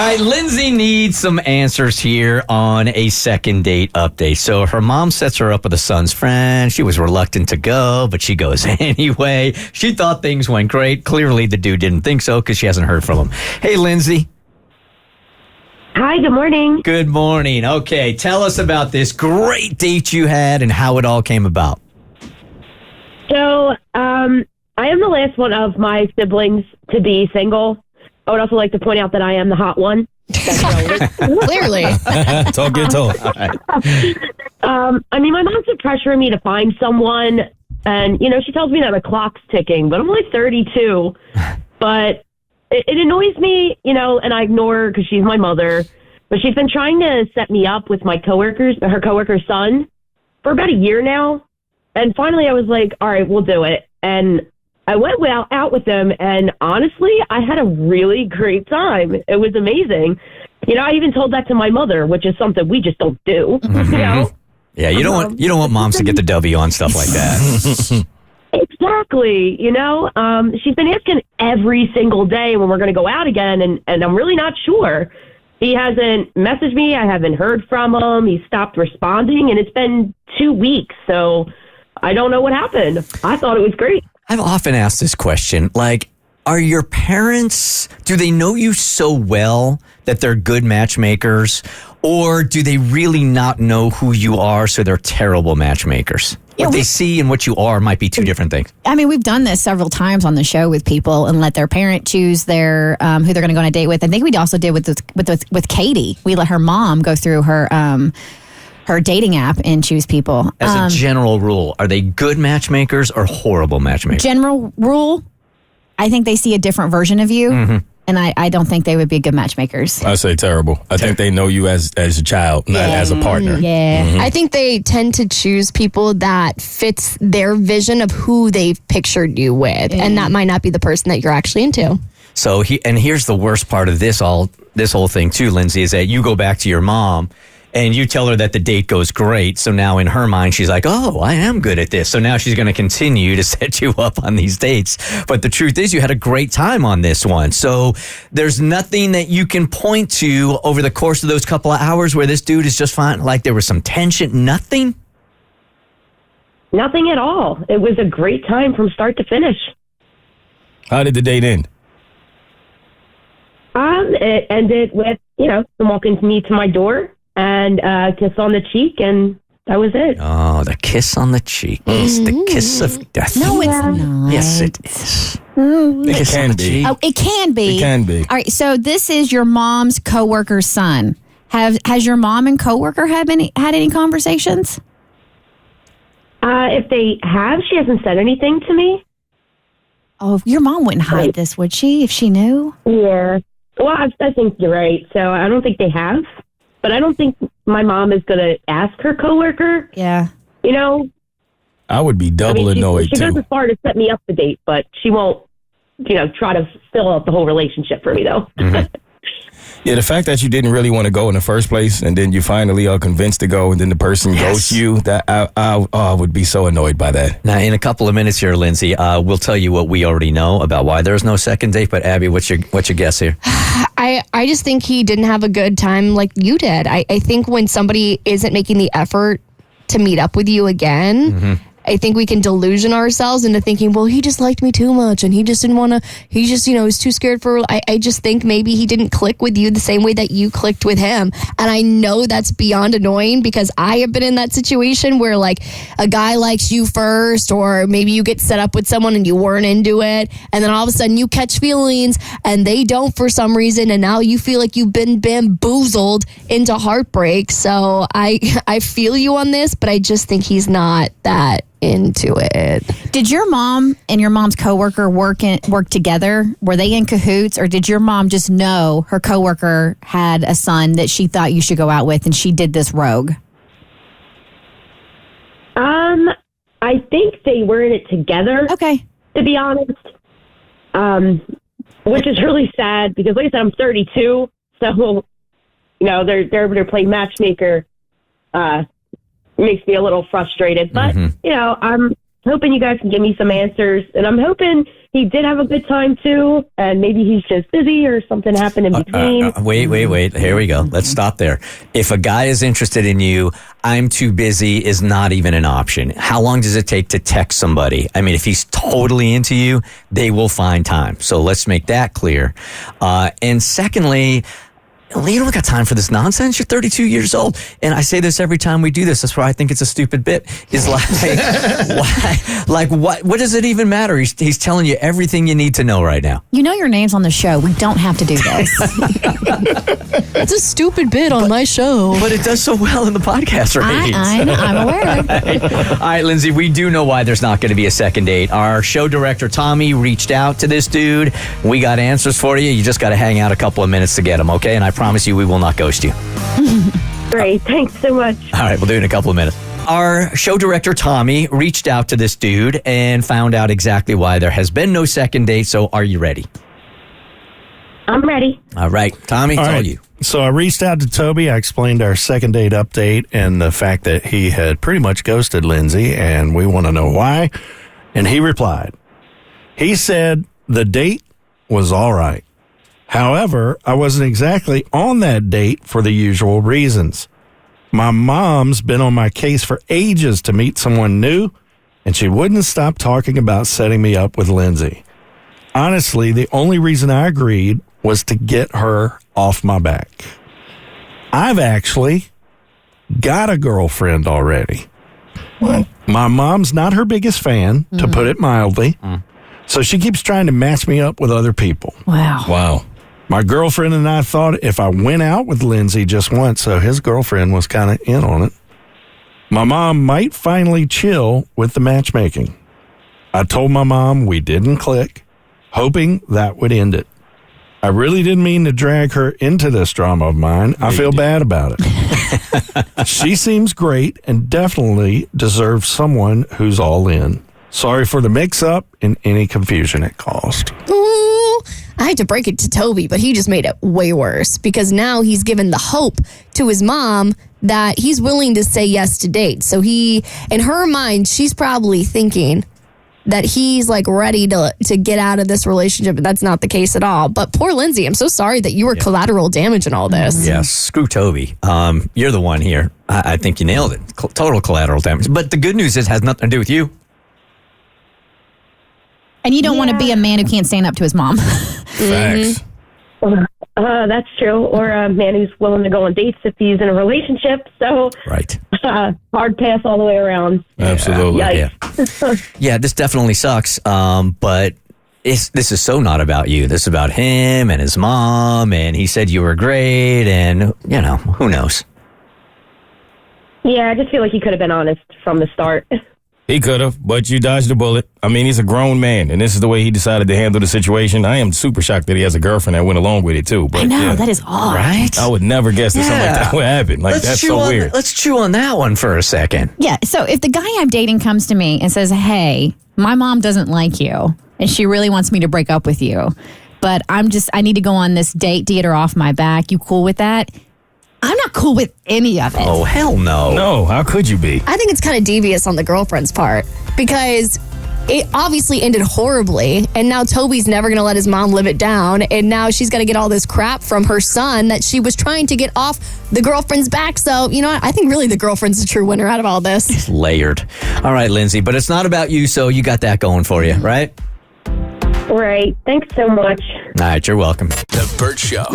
right, Lindsay needs some answers here on a second date update. So her mom sets her up with a son's friend. She was reluctant to go, but she goes anyway. She thought things went great. Clearly, the dude didn't think so because she hasn't heard from him. Hey, Lindsay. Hi, good morning. Good morning. Okay, tell us about this great date you had and how it all came about. So, I am the last one of my siblings to be single. I would also like to point out that I am the hot one. Clearly. Talk good talk. I mean, my mom's been pressuring me to find someone, and, she tells me that the clock's ticking, but I'm only 32. But it annoys me, and I ignore her because she's my mother. But she's been trying to set me up with her coworker's son, for about a year now. And finally, I was like, all right, we'll do it. And I went out with them, and honestly, I had a really great time. It was amazing. I even told that to my mother, which is something we just don't do. Yeah, you don't want moms to get the W on stuff like that. Exactly. She's been asking every single day when we're going to go out again, and I'm really not sure. He hasn't messaged me. I haven't heard from him. He stopped responding, and it's been 2 weeks, so I don't know what happened. I thought it was great. I've often asked this question, are your parents, do they know you so well that they're good matchmakers, or do they really not know who you are, so they're terrible matchmakers? What they see and what you are might be two different things. I mean, we've done this several times on the show with people and let their parent choose their who they're going to go on a date with. I think we also did with Katie. We let her mom go through her dating app and choose people. As a general rule, are they good matchmakers or horrible matchmakers? General rule, I think they see a different version of you. Mm-hmm. And I don't think they would be good matchmakers. I say terrible. I think they know you as a child, not as a partner. Yeah. Mm-hmm. I think they tend to choose people that fits their vision of who they've pictured you with. And that might not be the person that you're actually into. So here's the worst part of this whole thing too, Lindsay, is that you go back to your mom and you tell her that the date goes great. So now in her mind, she's like, oh, I am good at this. So now she's going to continue to set you up on these dates. But the truth is you had a great time on this one. So there's nothing that you can point to over the course of those couple of hours where this dude is just fine. Like there was some tension, nothing? Nothing at all. It was a great time from start to finish. How did the date end? It ended with, them walking me to my door. And kiss on the cheek, and that was it. Oh, the kiss on the cheek. It's the kiss of death. No, it's not. Yes, it is. It can be. Oh, it can be. It can be. All right, so this is your mom's coworker's son. Has your mom and coworker had any conversations? If they have, she hasn't said anything to me. Oh, your mom wouldn't hide this, would she, if she knew? Yeah. Well, I think you're right. So I don't think they have. But I don't think my mom is going to ask her coworker. Yeah. I would be double annoyed, she too. goes as far to set me up the date, but she won't, try to fill out the whole relationship for me, though. Mm-hmm. Yeah, the fact that you didn't really want to go in the first place, and then you finally are convinced to go, and then the person ghosts you, that I would be so annoyed by that. Now, in a couple of minutes here, Lindsay, we'll tell you what we already know about why there's no second date. But Abby, what's your guess here? I just think he didn't have a good time like you did. I think when somebody isn't making the effort to meet up with you again, I think we can delusion ourselves into thinking, well, he just liked me too much and he just didn't want to, he just, was too scared for, I just think maybe he didn't click with you the same way that you clicked with him. And I know that's beyond annoying because I have been in that situation where like a guy likes you first, or maybe you get set up with someone and you weren't into it. And then all of a sudden you catch feelings and they don't for some reason. And now you feel like you've been bamboozled into heartbreak. So I feel you on this, but I just think he's not that into it. Did your mom and your mom's coworker work together? Were they in cahoots, or did your mom just know her coworker had a son that she thought you should go out with, and she did this rogue? I think they were in it together. Okay. To be honest, which is really sad because, like I said, I'm 32, so they're playing matchmaker. Makes me a little frustrated, but I'm hoping you guys can give me some answers. And I'm hoping he did have a good time too, and maybe he's just busy or something happened in between. Wait. Here we go. Let's stop there. If a guy is interested in you, I'm too busy is not even an option. How long does it take to text somebody? I mean, if he's totally into you, they will find time. So let's make that clear. And secondly, you don't got time for this nonsense. You're 32 years old. And I say this every time we do this. That's why I think it's a stupid bit. Is what does it even matter? He's telling you everything you need to know right now. You know your name's on the show. We don't have to do this. It's a stupid bit on my show. But it does so well in the podcast ratings. I'm aware. All right, Lindsay, we do know why there's not going to be a second date. Our show director, Tommy, reached out to this dude. We got answers for you. You just got to hang out a couple of minutes to get them, okay? And I promise you we will not ghost you. Great. Thanks so much. All right, we'll do it in a couple of minutes. Our show director, Tommy, reached out to this dude and found out exactly why there has been no second date. So are you ready? I'm ready. All right, Tommy, it's all you. So I reached out to Toby. I explained our second date update and the fact that he had pretty much ghosted Lindsay, and we want to know why. And he replied. He said the date was all right. However, I wasn't exactly on that date for the usual reasons. My mom's been on my case for ages to meet someone new, and she wouldn't stop talking about setting me up with Lindsay. Honestly, the only reason I agreed was to get her off my back. I've actually got a girlfriend already. My mom's not her biggest fan, to put it mildly, so she keeps trying to match me up with other people. Wow. My girlfriend and I thought if I went out with Lindsay just once, so his girlfriend was kind of in on it, my mom might finally chill with the matchmaking. I told my mom we didn't click, hoping that would end it. I really didn't mean to drag her into this drama of mine. I feel bad about it. She seems great and definitely deserves someone who's all in. Sorry for the mix-up and any confusion it caused. Ooh, I hate to break it to Toby, but he just made it way worse because now he's given the hope to his mom that he's willing to say yes to date. So in her mind, she's probably thinking that he's like ready to get out of this relationship, but that's not the case at all. But poor Lindsay, I'm so sorry that you were collateral damage in all this. Yes, screw Toby. You're the one here. I think you nailed it. Total collateral damage. But the good news is it has nothing to do with you. And you don't want to be a man who can't stand up to his mom. Facts. That's true. Or a man who's willing to go on dates if he's in a relationship. So, Right. Hard pass all the way around. Absolutely. Yikes. Yeah, this definitely sucks. But this is so not about you. This is about him and his mom. And he said you were great. And, who knows? Yeah, I just feel like he could have been honest from the start. He could have, but you dodged a bullet. I mean, he's a grown man, and this is the way he decided to handle the situation. I am super shocked that he has a girlfriend that went along with it, too. But, I know, yeah, that is odd. Right? I would never guess that something like that would happen. Like, that's so weird. Let's chew on that one for a second. Yeah, so if the guy I'm dating comes to me and says, hey, my mom doesn't like you, and she really wants me to break up with you, but I need to go on this date to get her off my back, you cool with that? I'm not cool with any of it. Oh, hell no. No, how could you be? I think it's kind of devious on the girlfriend's part because it obviously ended horribly, and now Toby's never going to let his mom live it down, and now she's got to get all this crap from her son that she was trying to get off the girlfriend's back. So, you know what? I think really the girlfriend's the true winner out of all this. It's layered. All right, Lindsay, but it's not about you, so you got that going for you, right? Right. Thanks so much. All right, you're welcome. The Bert Show.